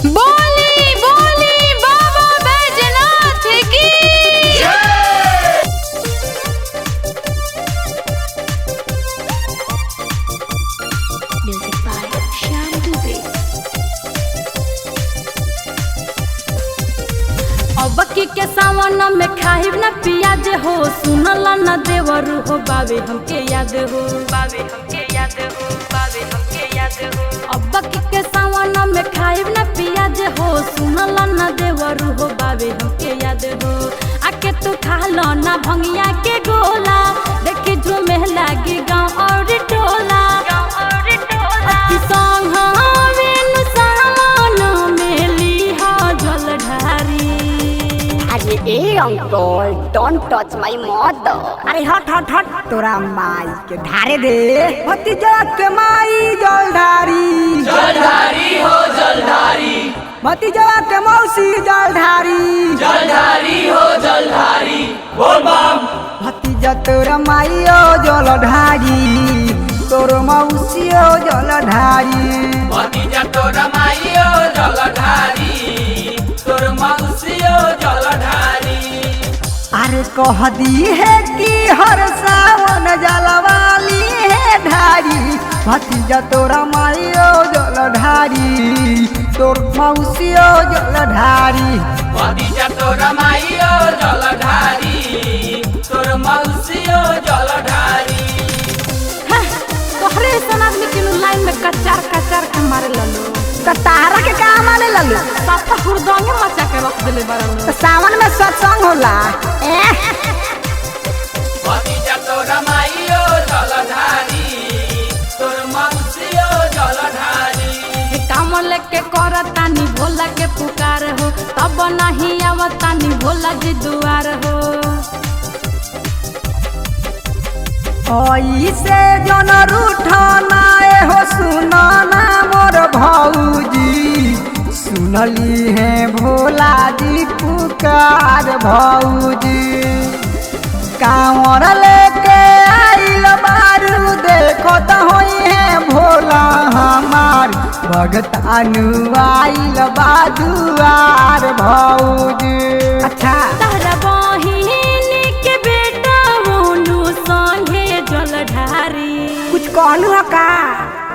बोली बोली बाबा बैजनाथ की म्यूजिक बाय श्याम दुबे। अबकी के सावन में खाइब न पियाज हो, सुनल न देवरू हो, बाबे हमके याद हो, बाबे हमके याद हो, बाबे हमके याद हो। अबकी के सावन में खाइब न पियाज हो, सुनल न देवरू हो, बाबे हमके याद हो। आके तू खा लो ना भंगिया के गोला, देखी झूमे लागी गाँव और टोला, गाँव और टोला। अति संग हमें सावन में लीहा जलधारी। अरे ए uncle, don't touch my mother. अरे हट हट हट, तोरा माई के ढारे दे। भतीजा के माई जलधारी, जलधारी हो जलधारी, भतीजा के मौसी जलधारी, जलधारी हो जलधारी, बोल बम। भतीजा तोरा माई ओ जलधारी, तोर मौसी ओ जलधारी। भतीजा तोर माइयो जलधारी, तोर मौसियो जलधारी। अरे कह दी है कि हर सावन जलवाली है धारी। भतीजा तोरा माई ओ जलधारी, तोर मौसी ओ जलधारी। भतीजा तोर माइयो जलधारी, तोर मौसियो जलधारी। तोहरे सन आदमी के लाइन में कचार कचार के मारे ललो, तो तारा के काम आने ललू। साफा हुरदंगे मचा के रख देले बरन। तो सावन में सत्संग होला। भतीजा तोर माइयो जलधारी, तोर मौसियो जलधारी। काम लेके करतानी भोला के पुकार हो, तब नहीं आवतानी भोला जी दुआर हो। ऐसे जन रूठना हो, सुनाना मोर भौजी। सुनली है भोला जी पुकार भौजी। कांवर लेके आइल बारू, देखो तो होई है भोला हमार। भगत अनुआइल बाजुआर भौजी। अच्छा तारा बहिन के बेटा मोनू संगे जलधारी। कुछ कहलू है का?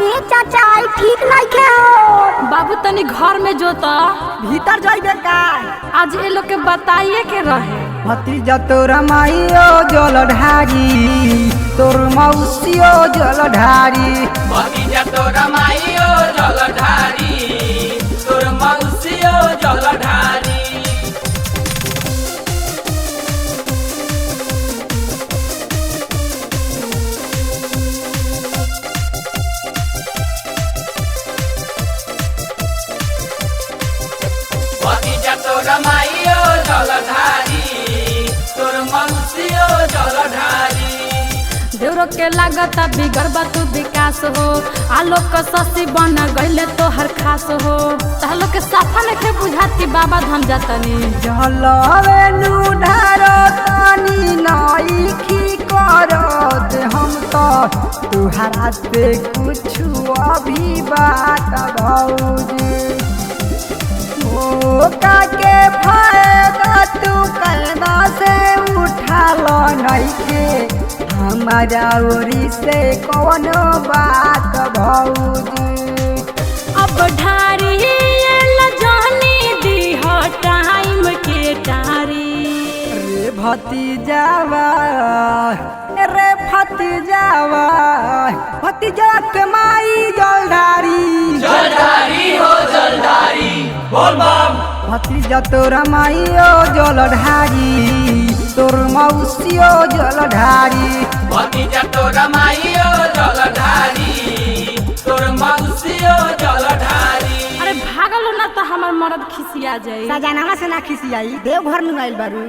ए चाचा, आई ठीक नहीं के हो। बाबू तनी घर में जो तो भीतर जाइबे का? आज ये लोग के बताइए के रहे। भतीजा तोर माई ओ जलधारी, तोर मौसी ओ जलधारी। भतीजा तोर माइयो जलधारी, तोर मौसियो जलधारी। भतीजा तोर माइयो जलधारी, तोर मौसियो जलधारी। देवरो के लागत बिगड़बा तू विकास हो, आलोक शशि बन गईले तो हर खास हो। तालो के साफा नखे बुझाती बाबा धाम जातनी। जलवे नु ढारो तानी नाई की करत। हम तो तुहरा से कुछ अभी बात भौजी। मौका के फायदा तू कहना से उठा लो नहीं के। हमारा ओरी से कौनो बात भौजी। अब ढारी जानी दी हो टाइम के टारी। रे भतीजावा, रे भतीजावा, भतीजा के माई जलधारी, जलधारी हो जलधारी, बोल बम। भतीजा तोरा माई ओ जलधारी, तोर मौसी ओ जलधारी। भतीजा तोर माइयो जलधारी, तोर मौसियो जलधारी। अरे भागलो ना तो हमार मर्द खिसिया जाए। सजाना से ना खिसियाई, देव घर में आइल बारू।